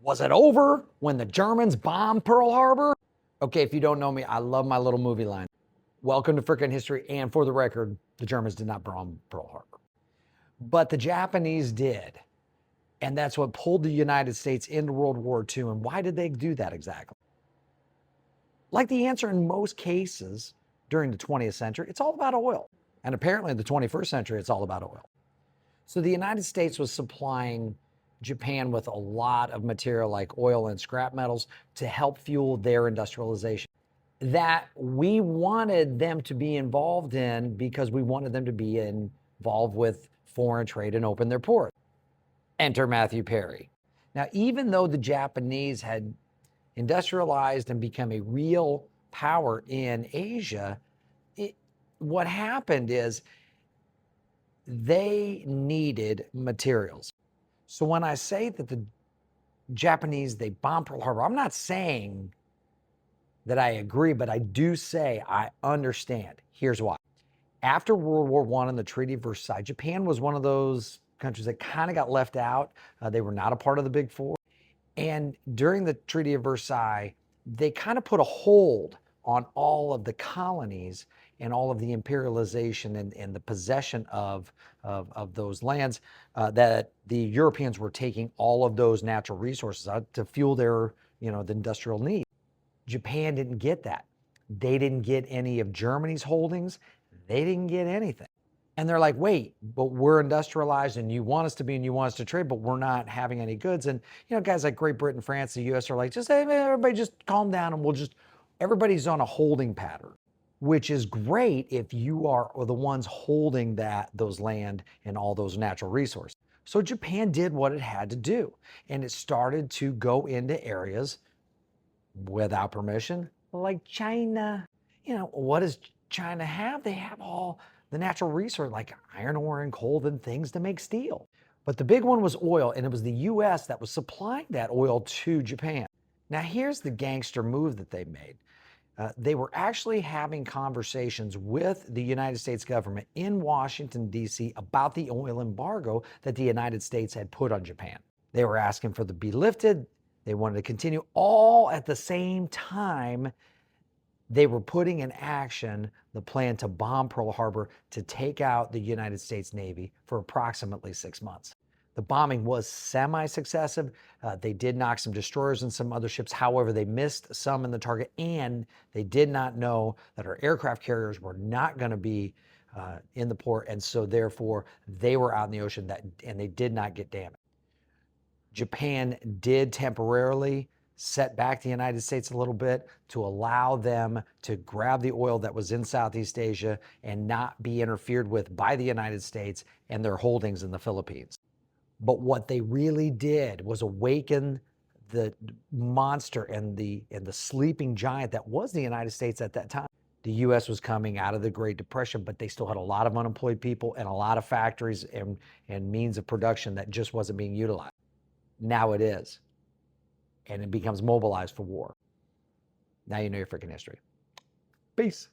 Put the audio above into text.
Was it over when the Germans bombed Pearl Harbor? Okay, if you don't know me, I love my little movie line. Welcome to Frickin' History, and for the record, the Germans did not bomb Pearl Harbor. But the Japanese did. And that's what pulled the United States into World War II. And why did they do that exactly? Like the answer in most cases during the 20th century, it's all about oil. And apparently in the 21st century, it's all about oil. So the United States was supplying Japan with a lot of material like oil and scrap metals to help fuel their industrialization that we wanted them to be involved in because we wanted them to be involved with foreign trade and open their ports. Enter Matthew Perry. Now, even though the Japanese had industrialized and become a real power in Asia, what happened is they needed materials. So when I say that the Japanese, they bombed Pearl Harbor, I'm not saying that I agree, but I do say I understand. Here's why. After World War I and the Treaty of Versailles, Japan was one of those countries that kind of got left out. They were not a part of the Big Four. And during the Treaty of Versailles, they kind of put a hold on all of the colonies and all of the imperialization and the possession of those lands that the Europeans were taking all of those natural resources out to fuel their, the industrial needs. Japan didn't get that. They didn't get any of Germany's holdings. They didn't get anything. And they're like, wait, but we're industrialized and you want us to be and you want us to trade, but we're not having any goods. And, guys like Great Britain, France, the US are like, just, hey, man, everybody just calm down and everybody's on a holding pattern, which is great if you are the ones holding those land and all those natural resources. So Japan did what it had to do. And it started to go into areas without permission, like China. What does China have? They have all the natural resources like iron ore and coal and things to make steel. But the big one was oil, and it was the US that was supplying that oil to Japan. Now, here's the gangster move that they made. They were actually having conversations with the United States government in Washington, D.C. about the oil embargo that the United States had put on Japan. They were asking for it to be lifted. They wanted to continue all at the same time. They were putting in action the plan to bomb Pearl Harbor to take out the United States Navy for approximately 6 months. The bombing was semi-successive. They did knock some destroyers and some other ships. However, they missed some in the target, and they did not know that our aircraft carriers were not going to be in the port, and so therefore they were out in the ocean and they did not get damaged. Japan did temporarily set back the United States a little bit to allow them to grab the oil that was in Southeast Asia and not be interfered with by the United States and their holdings in the Philippines. But what they really did was awaken the monster and the sleeping giant that was the United States at that time. The U.S. was coming out of the Great Depression, but they still had a lot of unemployed people and a lot of factories and means of production that just wasn't being utilized. Now it is. And it becomes mobilized for war. Now you know your freaking history. Peace.